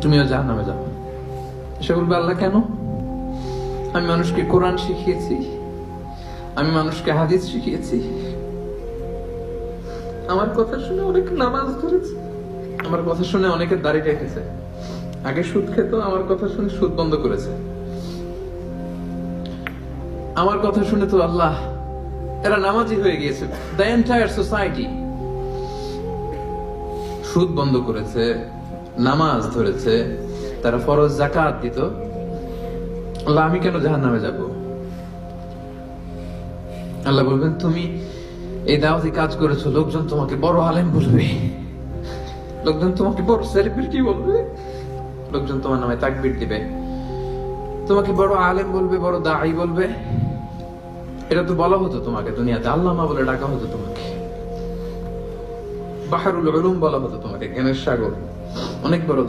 তুমিও জাহান্নামে যাবে। সে বলবে, আল্লাহ কেন? আমি মানুষকে কোরআন শিখিয়েছি, আমি মানুষকে হাদিস শিখিয়েছি, আমার কথা শুনে অনেকে নামাজ ধরেছে, আমার কথা শুনে অনেকে দাড়ি রেখেছে, আগে সুদ খেত, আমার কথা শুনে সুদ বন্ধ করেছে, আমার কথা শুনে তো আল্লাহ এরা নামাজি হয়ে গিয়েছে। দ্য এন্টায়ার সোসাইটি সুদ বন্ধ করেছে, নামাজ ধরেছে, তারা ফরজ যাকাত দিত। আল্লাহ আমি কেন জাহান্নামে যাব? আল্লাহ বলবেন, তুমি এই দাওয়াতি কাজ করেছো, লোকজন তোমাকে বড় আলেম বলবে, লোকজন তোমাকে বড় সেলিব্রিটি বলবে, লোকজন তোমার নামে তাকবীর দিবে, তোমাকে বড় আলেম বলবে, বড় দাঈ বলবে। এটা তো বলা হতো তোমাকে দুনিয়াতে, আল্লামা বলে ডাকা হতো তোমাকে, বাহরুল উলুম বলা হতো তোমাকে, জ্ঞানের সাগর, অনেক বড়